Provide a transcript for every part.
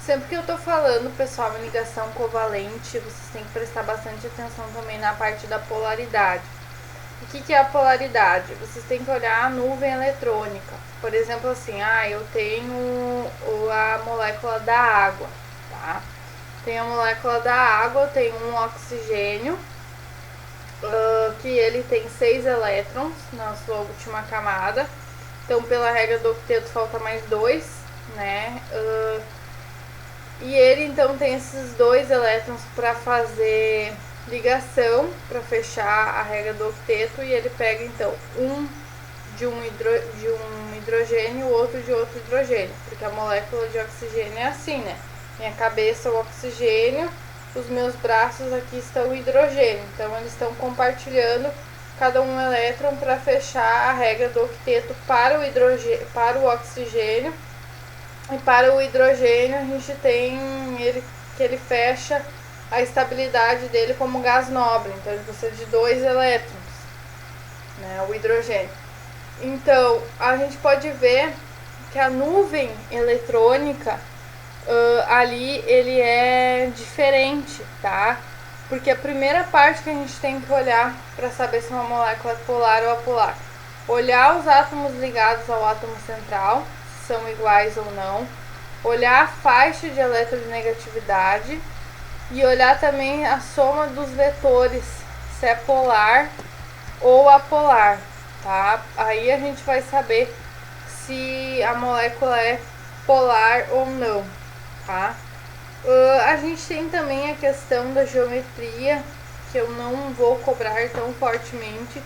Sempre que eu tô falando, pessoal, em ligação covalente, vocês têm que prestar bastante atenção também na parte da polaridade. O que é a polaridade? Vocês têm que olhar a nuvem eletrônica. Por exemplo, assim, eu tenho a molécula da água, tá? Tem a molécula da água, tem um oxigênio, que ele tem 6 elétrons na sua última camada. Então, pela regra do octeto, falta mais 2, né? E ele, então, tem esses 2 elétrons para fazer ligação, para fechar a regra do octeto. E ele pega, então, um de um hidrogênio e o outro de outro hidrogênio. Porque a molécula de oxigênio é assim, né? Minha cabeça é o oxigênio, os meus braços aqui estão o hidrogênio. Então, eles estão compartilhando cada um elétron para fechar a regra do octeto para o oxigênio. E para o hidrogênio, a gente tem que ele fecha a estabilidade dele como gás nobre. Então, ele precisa de 2 elétrons, né, o hidrogênio. Então, a gente pode ver que a nuvem eletrônica ali ele é diferente, tá? Porque a primeira parte que a gente tem que olhar para saber se uma molécula é polar ou apolar, olhar os átomos ligados ao átomo central, se são iguais ou não, olhar a faixa de eletronegatividade e olhar também a soma dos vetores, se é polar ou apolar, tá? Aí a gente vai saber se a molécula é polar ou não, tá? A gente tem também a questão da geometria, que eu não vou cobrar tão fortemente,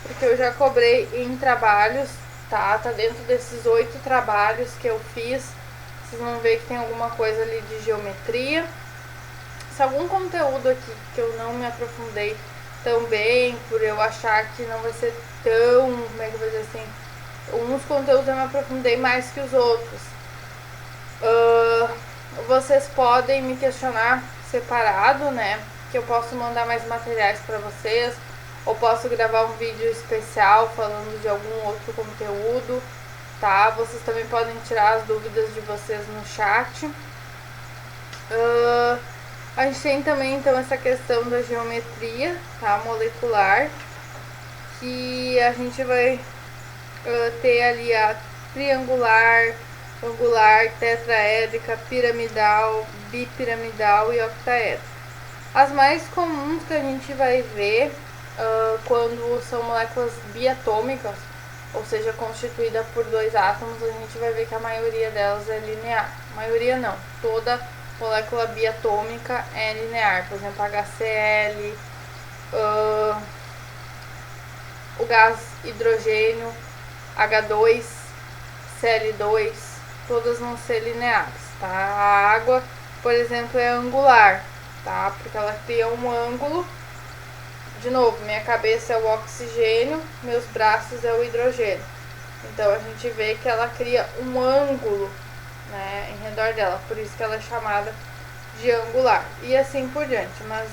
porque eu já cobrei em trabalhos, tá? Tá dentro desses 8 trabalhos que eu fiz. Vocês vão ver que tem alguma coisa ali de geometria. Se algum conteúdo aqui que eu não me aprofundei tão bem, por eu achar que não vai ser tão, como é que eu vou dizer assim, uns conteúdos eu me aprofundei mais que os outros. Vocês podem me questionar separado, né? Que eu posso mandar mais materiais para vocês, ou posso gravar um vídeo especial falando de algum outro conteúdo, tá? Vocês também podem tirar as dúvidas de vocês no chat. A gente tem também, então, essa questão da geometria, tá? Molecular, que a gente vai ter ali a triangular, angular, tetraédrica, piramidal, bipiramidal e octaédrica. As mais comuns que a gente vai ver quando são moléculas biatômicas, ou seja, constituída por 2 átomos, a gente vai ver que a maioria delas é linear. Maioria não, toda molécula biatômica é linear. Por exemplo, HCl, o gás hidrogênio, H2, Cl2, todas vão ser lineares, tá? A água, por exemplo, é angular, tá? Porque ela cria um ângulo. De novo, minha cabeça é o oxigênio, meus braços é o hidrogênio. Então, a gente vê que ela cria um ângulo, né, em redor dela, por isso que ela é chamada de angular. E assim por diante, mas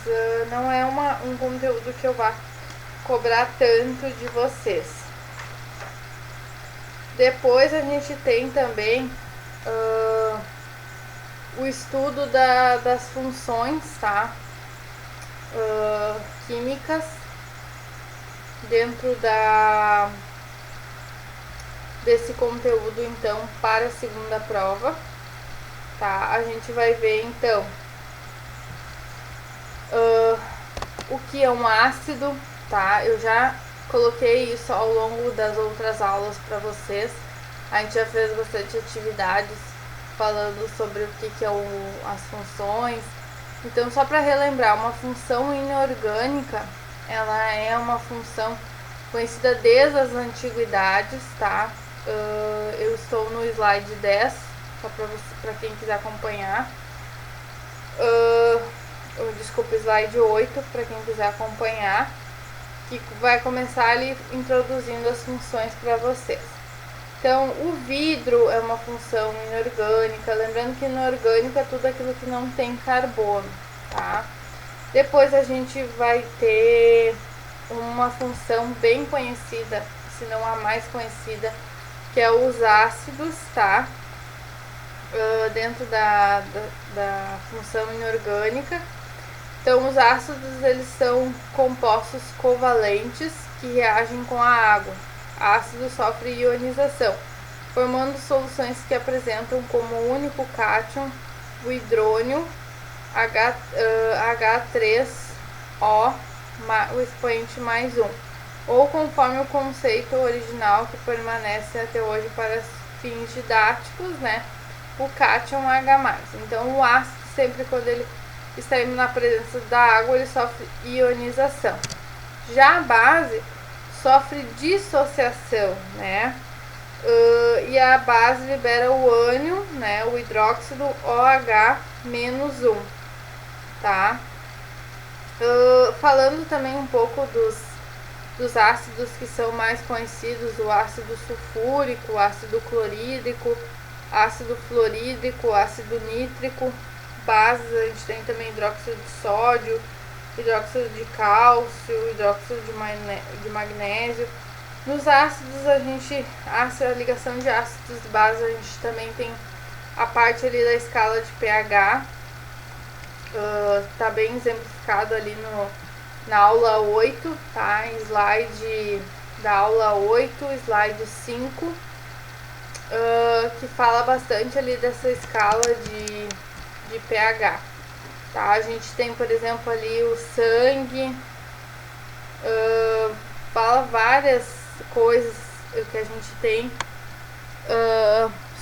não é um conteúdo que eu vá cobrar tanto de vocês. Depois a gente tem também o estudo das funções, tá? Químicas dentro desse conteúdo, então, para a segunda prova, tá? A gente vai ver, então, o que é um ácido, tá? Eu já coloquei isso ao longo das outras aulas para vocês. A gente já fez bastante atividades falando sobre o que é as funções. Então, só para relembrar, uma função inorgânica, ela é uma função conhecida desde as antiguidades, tá? Eu estou no slide 10, só para quem quiser acompanhar. Desculpa, slide 8, para quem quiser acompanhar, que vai começar ali introduzindo as funções para vocês. Então, o vidro é uma função inorgânica, lembrando que inorgânico é tudo aquilo que não tem carbono, tá? Depois a gente vai ter uma função bem conhecida, se não a mais conhecida, que é os ácidos, tá? dentro da função inorgânica. Então, os ácidos eles são compostos covalentes que reagem com a água. O ácido sofre ionização, formando soluções que apresentam como único cátion o hidrônio H3O, o expoente mais 1, ou conforme o conceito original que permanece até hoje para fins didáticos, né, o cátion H+. Então, o ácido, sempre quando ele está na presença da água, ele sofre ionização. Já a base sofre dissociação, né? E a base libera o ânion, né? O hidróxido OH-1, tá? Falando também um pouco dos ácidos que são mais conhecidos, o ácido sulfúrico, o ácido clorídrico, ácido fluorídrico, ácido nítrico. Bases, a gente tem também hidróxido de sódio, hidróxido de cálcio, hidróxido de magnésio. Nos ácidos, a ligação de ácidos base, a gente também tem a parte ali da escala de pH, tá bem exemplificado ali na aula 8, tá? Slide da aula 8, slide 5, que fala bastante ali dessa escala de pH, tá? A gente tem, por exemplo, ali o sangue, fala várias coisas que a gente tem,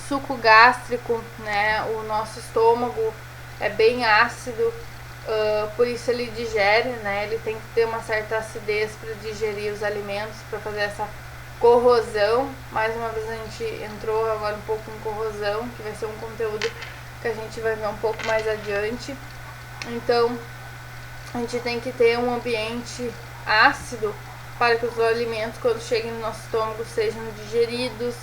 suco gástrico, né? O nosso estômago é bem ácido, por isso ele digere, né? Ele tem que ter uma certa acidez para digerir os alimentos, para fazer essa corrosão. Mais uma vez a gente entrou agora um pouco em corrosão, que vai ser um conteúdo que a gente vai ver um pouco mais adiante. Então, a gente tem que ter um ambiente ácido para que os alimentos, quando cheguem no nosso estômago, sejam digeridos.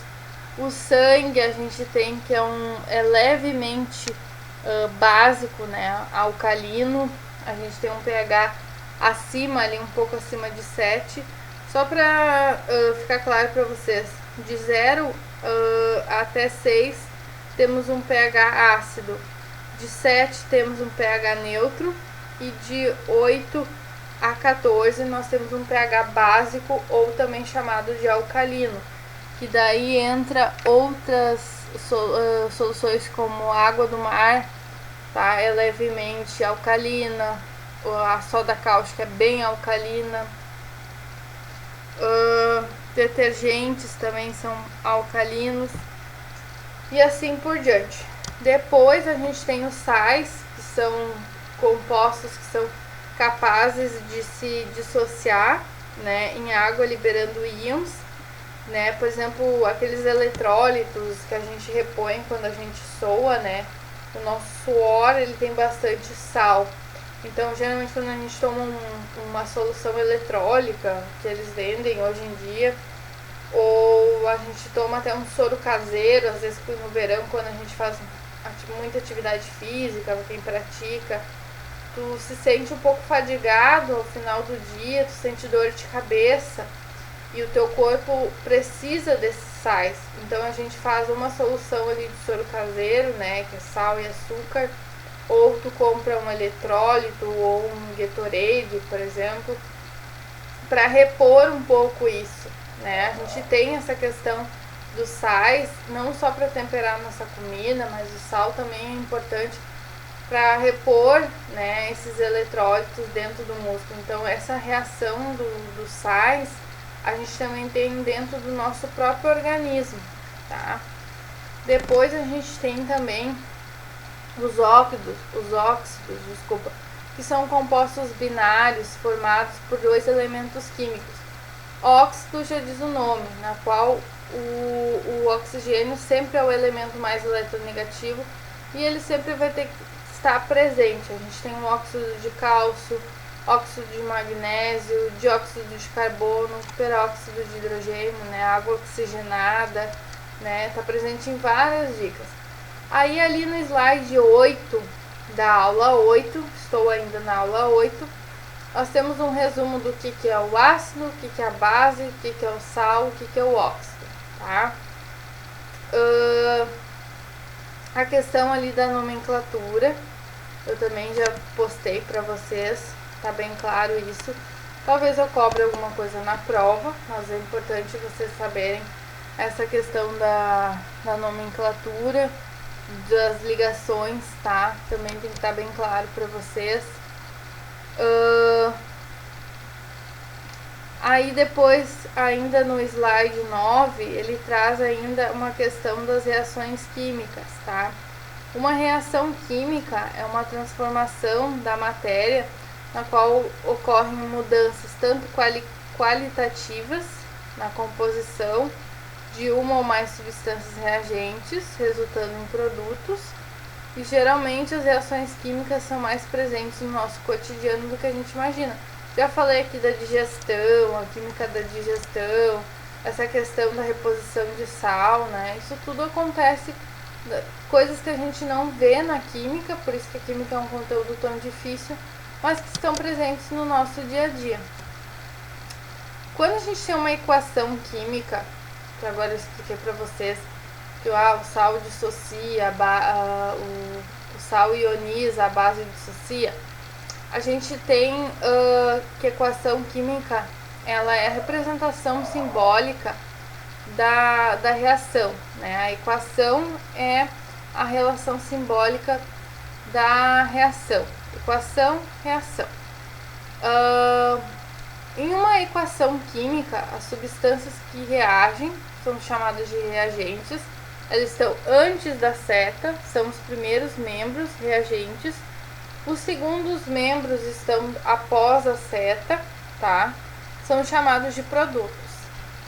O sangue a gente tem que é levemente básico, né? Alcalino. A gente tem um pH acima, ali um pouco acima de 7. Só para ficar claro para vocês, de 0 até 6 temos um pH ácido, de 7 temos um pH neutro e de 8 a 14 nós temos um pH básico, ou também chamado de alcalino, que daí entra outras soluções como água do mar, tá? É levemente alcalina, a soda cáustica é bem alcalina, detergentes também são alcalinos, e assim por diante. Depois a gente tem os sais, que são compostos que são capazes de se dissociar, né, em água, liberando íons, né? Por exemplo, aqueles eletrólitos que a gente repõe quando a gente soa, né? O nosso suor, ele tem bastante sal. Então, geralmente quando a gente toma uma solução eletrólita, que eles vendem hoje em dia, ou a gente toma até um soro caseiro, às vezes no verão, quando a gente faz muita atividade física, quem pratica, tu se sente um pouco fadigado ao final do dia, tu sente dor de cabeça e o teu corpo precisa desses sais. Então a gente faz uma solução ali de soro caseiro, né, que é sal e açúcar, ou tu compra um eletrólito ou um Gatorade, por exemplo, para repor um pouco isso, né? A gente tem essa questão dos sais, não só para temperar nossa comida, mas o sal também é importante para repor, né, esses eletrólitos dentro do músculo. Então, essa reação dos sais a gente também tem dentro do nosso próprio organismo, tá? Depois a gente tem também os óxidos, que são compostos binários formados por dois elementos químicos. Óxido já diz o nome, na qual o oxigênio sempre é o elemento mais eletronegativo e ele sempre vai ter que estar presente. A gente tem o óxido de cálcio, óxido de magnésio, dióxido de carbono, peróxido de hidrogênio, né, água oxigenada, né, tá presente em várias dicas. Aí ali no slide 8 da aula 8, estou ainda na aula 8, nós temos um resumo do que é o ácido, o que é a base, o que é o sal, o que é o óxido, tá? A questão ali da nomenclatura, eu também já postei para vocês, tá bem claro isso. Talvez eu cobre alguma coisa na prova, mas é importante vocês saberem essa questão da nomenclatura, das ligações, tá? Também tem que estar bem claro para vocês. Aí depois, ainda no slide 9, ele traz ainda uma questão das reações químicas, tá? Uma reação química é uma transformação da matéria na qual ocorrem mudanças tanto qualitativas na composição de uma ou mais substâncias reagentes, resultando em produtos, e geralmente as reações químicas são mais presentes no nosso cotidiano do que a gente imagina. Já falei aqui da digestão, a química da digestão, essa questão da reposição de sal, né? Isso tudo acontece, coisas que a gente não vê na química, por isso que a química é um conteúdo tão difícil, mas que estão presentes no nosso dia a dia. Quando a gente tem uma equação química, que agora eu expliquei para vocês, que o sal dissocia, o sal ioniza, a base dissocia, a gente tem que a equação química, ela é a representação simbólica da reação, né? A equação é a relação simbólica da reação. Equação, reação. Em uma equação química, as substâncias que reagem são chamadas de reagentes. Elas estão antes da seta, são os primeiros membros reagentes. Os segundos membros estão após a seta, tá? São chamados de produtos.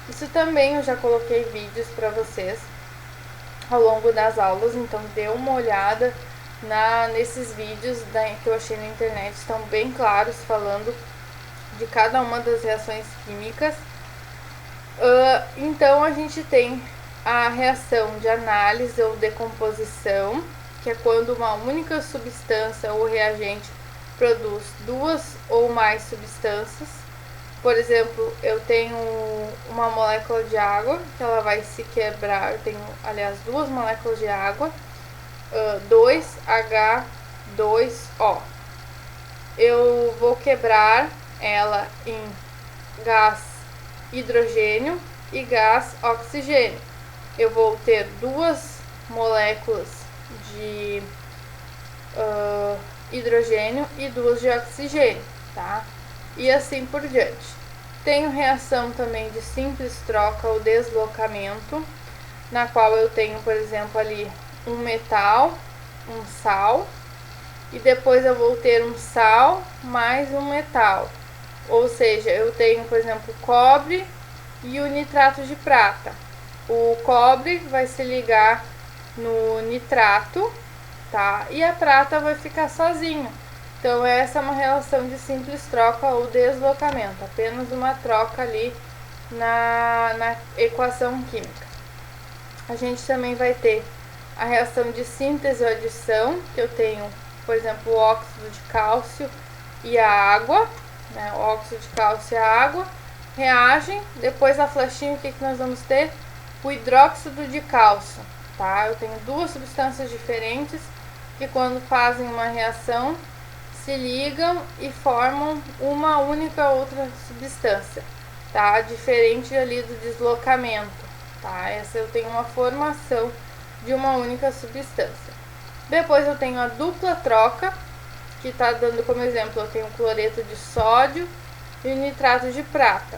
Isso também eu já coloquei vídeos para vocês ao longo das aulas, então dê uma olhada nesses vídeos que eu achei na internet, estão bem claros falando de cada uma das reações químicas. Então a gente tem a reação de análise ou decomposição, que é quando uma única substância ou reagente produz duas ou mais substâncias. Por exemplo, eu tenho uma molécula de água que ela vai se quebrar, eu tenho, aliás, duas moléculas de água, 2H2O. Eu vou quebrar ela em gás hidrogênio e gás oxigênio. Eu vou ter duas moléculas de hidrogênio e duas de oxigênio, tá? E assim por diante. Tenho reação também de simples troca ou deslocamento, na qual eu tenho, por exemplo, ali um metal, um sal, e depois eu vou ter um sal mais um metal. Ou seja, eu tenho, por exemplo, cobre e o nitrato de prata. O cobre vai se ligar no nitrato, tá? E a prata vai ficar sozinho. Então essa é uma relação de simples troca ou deslocamento, apenas uma troca ali na equação química. A gente também vai ter a reação de síntese ou adição, que eu tenho, por exemplo, o óxido de cálcio e a água, né? O óxido de cálcio e a água reagem, depois a flechinha, o que nós vamos ter? O hidróxido de cálcio, tá? Eu tenho duas substâncias diferentes que quando fazem uma reação se ligam e formam uma única outra substância, tá? Diferente ali do deslocamento, tá? Essa eu tenho uma formação de uma única substância. Depois eu tenho a dupla troca, que tá dando como exemplo, eu tenho o cloreto de sódio e o nitrato de prata.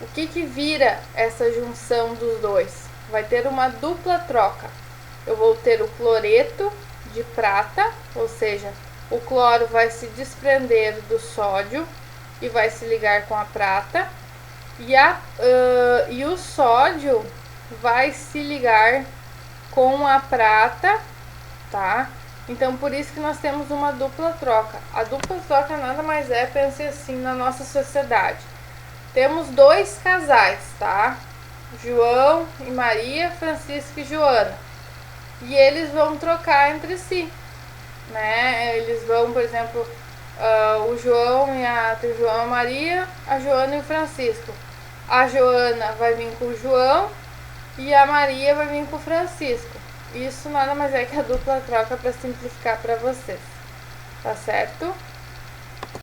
O que vira essa junção dos dois? Vai ter uma dupla troca. Eu vou ter o cloreto de prata, ou seja, o cloro vai se desprender do sódio e vai se ligar com a prata, e o sódio vai se ligar com a prata, tá? Então por isso que nós temos uma dupla troca. A dupla troca nada mais é, pense assim, na nossa sociedade. Temos dois casais, tá? João e Maria, Francisco e Joana. E eles vão trocar entre si, né? Eles vão, por exemplo, o João e a Maria, a Joana e o Francisco. A Joana vai vir com o João e a Maria vai vir com o Francisco. Isso nada mais é que a dupla troca para simplificar para vocês, tá certo?